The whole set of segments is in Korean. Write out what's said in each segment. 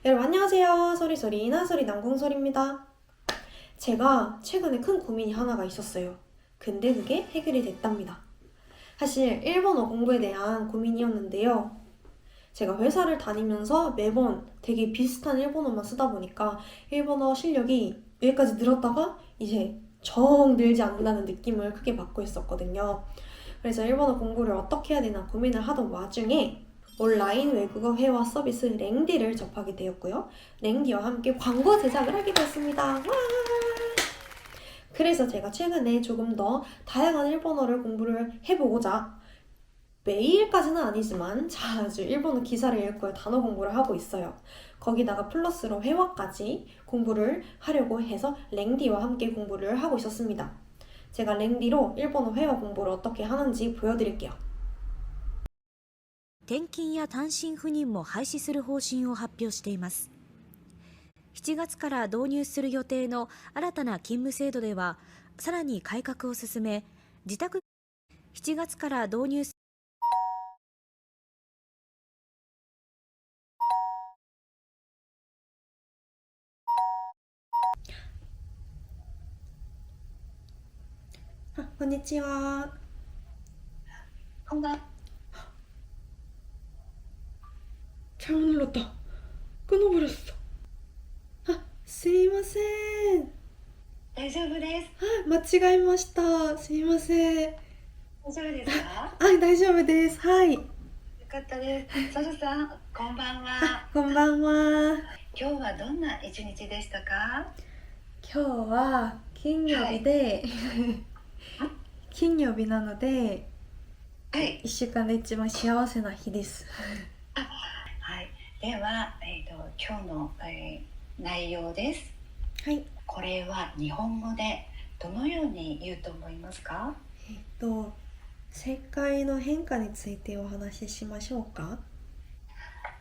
여러분 안녕하세요. 소리소리 나소리 남궁소리입니다. 제가 최근에 큰 고민이 하나가 있었어요. 근데 그게 해결이 됐답니다. 사실 일본어 공부에 대한 고민이었는데요. 제가 회사를 다니면서 매번 되게 비슷한 일본어만 쓰다 보니까 일본어 실력이 여기까지 늘었다가 이제 정 늘지 않는다는 느낌을 크게 받고 있었거든요. 그래서 일본어 공부를 어떻게 해야 되나 고민을 하던 와중에 온라인 외국어 회화 서비스 랭디를 접하게 되었고요. 랭디와 함께 광고 제작을 하게 되었습니다. 와! 그래서 제가 최근에 조금 더 다양한 일본어를 공부를 해보고자 매일까지는 아니지만 자주 일본어 기사를 읽고 단어 공부를 하고 있어요. 거기다가 플러스로 회화까지 공부를 하려고 해서 랭디와 함께 공부를 하고 있었습니다. 제가 랭디로 일본어 회화 공부를 어떻게 하는지 보여드릴게요. 転勤や単身赴任も廃止する方針を発表しています。7月から導入する予定の新たな勤務制度では、さらに改革を進め、自宅7月から導入すこんにちは。こんばんは。 잘못 눌렀다. 끊어버렸어.すいません。大丈夫です。間違えました。すいません。大丈夫ですか？大丈夫です。はい。よかったです。ソルさん、こんばんは。こんばんは。今日はどんな一日でしたか？今日は金曜日で、金曜日なので、はい。 1週間で一番幸せな日です。はい。では、今日の、内容です。はい。これは日本語でどのように言うと思いますか？世界の変化についてお話ししましょうか。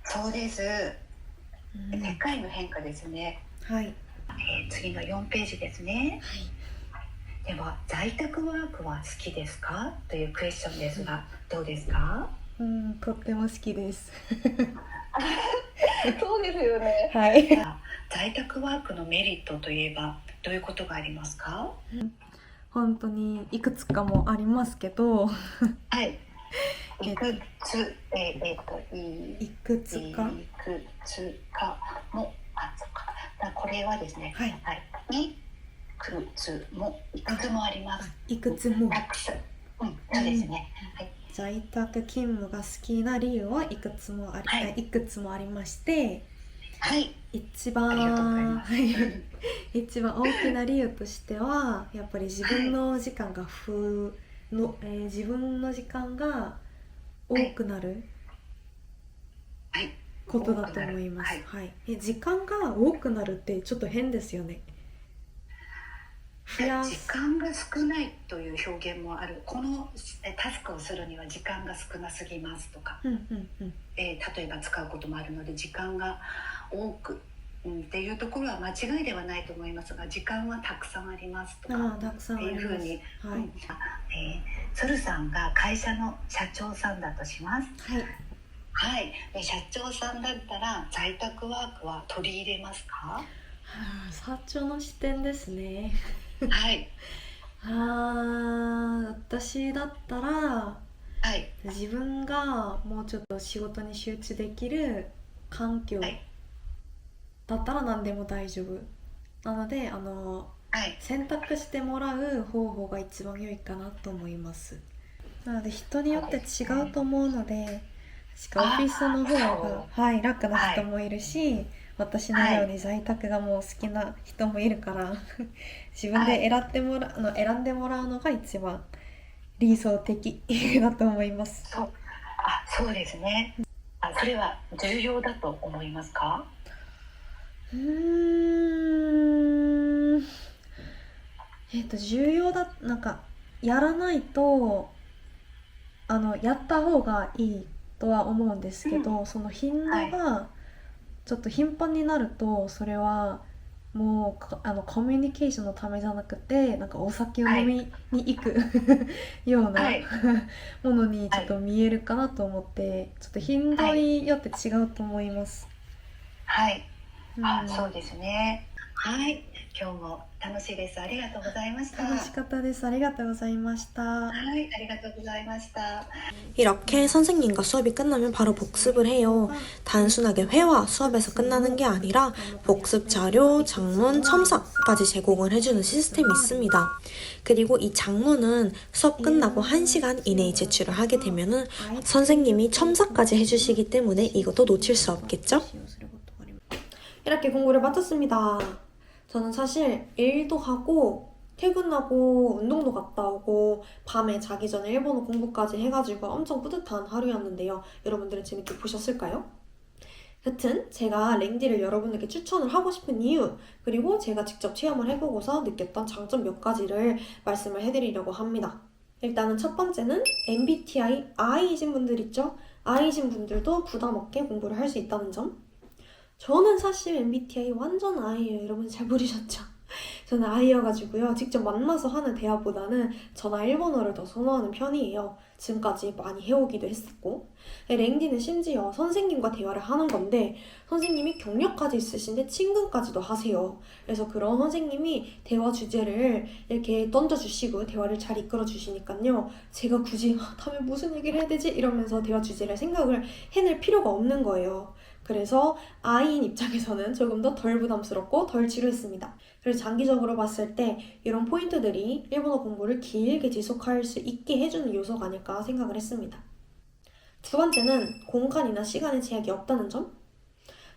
そうです。世界の変化ですね。はい。次の4ページですね。では、在宅ワークは好きですかというクエスチョンですが、どうですか？とっても好きです。そうですよね。はい。在宅ワークのメリットといえばどういうことがありますか？本当にいくつかもありますけど、はい。いくつ、いくつかも、そっか。これはですね、はい。いくつもあります。いくつも。たくさん。そうですね。はい。在宅勤務が好きな理由はいくつもあり、はいいくつもありまして、はい。一ありがとうござい番ます。一番大きな理由としてはやっぱり自分の時間が自分の時間が多くなるはい。ことだと思います。はい。はい。時間が多くなるってちょっと変ですよね。増や時す。間が少ないという表現もある。このタスクをするには時間が少なすぎますとか、例えば使うこともあるので時間が多く、っていうところは間違いではないと思いますが、時間はたくさんありますとかたくさんあってります。いうふうに、はい。ソルさんが会社の社長さんだとします。はい。はい。で社長さんだったら在宅ワークは取り入れますか？社長の視点ですね。はい。私だったらはい。自分がもうちょっと仕事に集中できる環境はい。だったら何でも大丈夫なので、はい。選択してもらう方法が一番良いかなと思います。なので人によって違うと思うので、確かオフィスの方が、楽な人もいるし、私のように在宅がもう好きな人もいるから自分で選んでもらうのが一番理想的だと思います。そうですね。それは重要だと思いますか？重要だ、なんかやらないとやった方がいいとは思うんですけど、その頻度がちょっと頻繁になるとそれはもうコミュニケーションのためじゃなくてなんかお酒を飲みに行くようなものにちょっと見えるかなと思って、ちょっと頻度によって違うと思います。はい、うんそうですね。はい、今日も楽しいです。ありがとうございました。楽しかったです。ありがとうございました。はい、ありがとうございました。 이렇게 선생님과 수업이 끝나면 바로 복습을 해요. 단순하게 회화, 수업에서 끝나는 게 아니라 복습 자료, 장문, 첨삭까지 제공을 해주는 시스템이 있습니다. 그리고 이 장문은 수업 끝나고 1시간 이내에 제출을 하게 되면은 선생님이 첨삭까지 해주시기 때문에 이것도 놓칠 수 없겠죠? 이렇게 공부를 마쳤습니다. 저는 사실 일도 하고 퇴근하고 운동도 갔다 오고 밤에 자기 전에 일본어 공부까지 해가지고 엄청 뿌듯한 하루였는데요. 여러분들은 재밌게 보셨을까요? 여튼 제가 랭디를 여러분에게 추천을 하고 싶은 이유, 그리고 제가 직접 체험을 해보고서 느꼈던 장점 몇 가지를 말씀을 해드리려고 합니다. 일단은 첫 번째는 MBTI I이신 분들 있죠? I이신 분들도 부담 없게 공부를 할 수 있다는 점. 저는 사실 MBTI 완전 I예요. 여러분 잘 모르셨죠? 저는 I여가지고요. 직접 만나서 하는 대화보다는 전화 일본어를 더 선호하는 편이에요. 지금까지 많이 해오기도 했었고. 랭디는 심지어 선생님과 대화를 하는 건데 선생님이 경력까지 있으신데 친근까지도 하세요. 그래서 그런 선생님이 대화 주제를 이렇게 던져주시고 대화를 잘 이끌어주시니까요. 제가 굳이 다음에 무슨 얘기를 해야 되지? 이러면서 대화 주제를 생각을 해낼 필요가 없는 거예요. 그래서 I인 입장에서는 조금 더 덜 부담스럽고 덜 지루했습니다. 그래서 장기적으로 봤을 때 이런 포인트들이 일본어 공부를 길게 지속할 수 있게 해주는 요소가 아닐까 생각을 했습니다. 두 번째는 공간이나 시간의 제약이 없다는 점?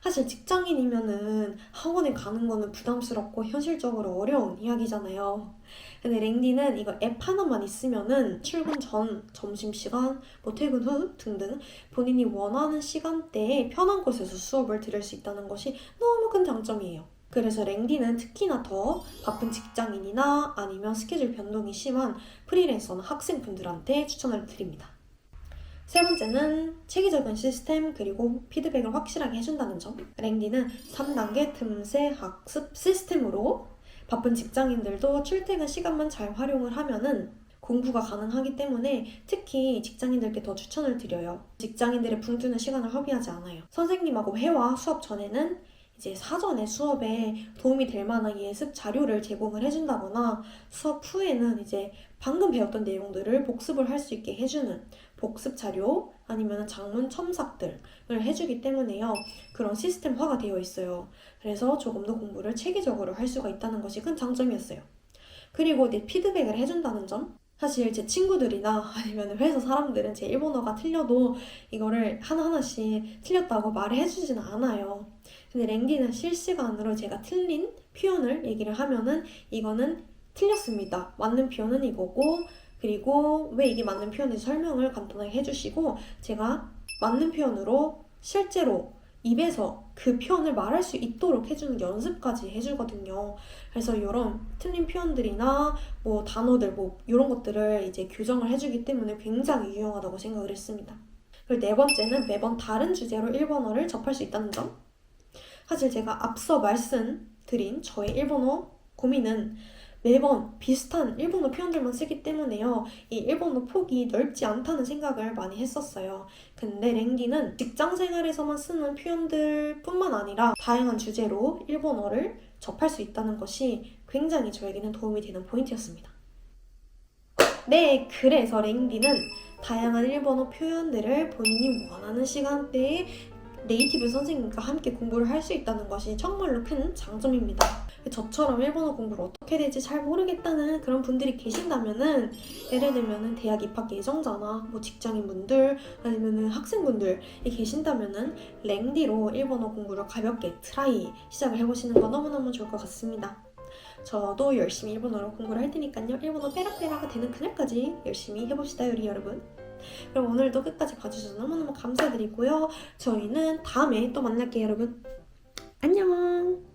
사실 직장인이면은 학원에 가는 거는 부담스럽고 현실적으로 어려운 이야기잖아요. 근데 랭디는 이거 앱 하나만 있으면은 출근 전, 점심시간, 뭐 퇴근 후 등등 본인이 원하는 시간대에 편한 곳에서 수업을 들을 수 있다는 것이 너무 큰 장점이에요. 그래서 랭디는 특히나 더 바쁜 직장인이나 아니면 스케줄 변동이 심한 프리랜서나 학생분들한테 추천을 드립니다. 세 번째는 체계적인 시스템 그리고 피드백을 확실하게 해준다는 점. 랭디는 3단계 틈새 학습 시스템으로 바쁜 직장인들도 출퇴근 시간만 잘 활용을 하면은 공부가 가능하기 때문에 특히 직장인들께 더 추천을 드려요. 직장인들의 붕뜨는 시간을 허비하지 않아요. 선생님하고 회화 수업 전에는 이제 사전에 수업에 도움이 될 만한 예습 자료를 제공을 해준다거나 수업 후에는 이제 방금 배웠던 내용들을 복습을 할 수 있게 해주는 복습 자료 아니면 장문 첨삭들을 해주기 때문에요. 그런 시스템화가 되어 있어요. 그래서 조금 더 공부를 체계적으로 할 수가 있다는 것이 큰 장점이었어요. 그리고 내 피드백을 해준다는 점. 사실 제 친구들이나 아니면 회사 사람들은 제 일본어가 틀려도 이거를 하나하나씩 틀렸다고 말을 해주지는 않아요. 근데 랭디는 실시간으로 제가 틀린 표현을 얘기를 하면은 이거는 틀렸습니다. 맞는 표현은 이거고 그리고 왜 이게 맞는 표현인지 설명을 간단하게 해주시고 제가 맞는 표현으로 실제로 입에서 그 표현을 말할 수 있도록 해주는 연습까지 해주거든요. 그래서 이런 틀린 표현들이나 뭐 단어들 뭐 이런 것들을 이제 교정을 해주기 때문에 굉장히 유용하다고 생각을 했습니다. 그리고 네 번째는 매번 다른 주제로 일본어를 접할 수 있다는 점. 사실 제가 앞서 말씀드린 저의 일본어 고민은 매번 비슷한 일본어 표현들만 쓰기 때문에요. 이 일본어 폭이 넓지 않다는 생각을 많이 했었어요. 근데 랭디는 직장 생활에서만 쓰는 표현들 뿐만 아니라 다양한 주제로 일본어를 접할 수 있다는 것이 굉장히 저에게는 도움이 되는 포인트였습니다. 네, 그래서 랭디는 다양한 일본어 표현들을 본인이 원하는 시간대에 네이티브 선생님과 함께 공부를 할 수 있다는 것이 정말로 큰 장점입니다. 저처럼 일본어 공부를 어떻게 해야 될지 잘 모르겠다는 그런 분들이 계신다면은 예를 들면은 대학 입학 예정자나 뭐 직장인분들 아니면은 학생분들이 계신다면은 랭디로 일본어 공부를 가볍게 트라이 시작을 해보시는 거 너무너무 좋을 것 같습니다. 저도 열심히 일본어로 공부를 할 테니까요. 일본어 빼락빼락가 되는 그날까지 열심히 해봅시다 우리 여러분. 그럼 오늘도 끝까지 봐주셔서 너무너무 감사드리고요. 저희는 다음에 또 만날게요 여러분. 안녕.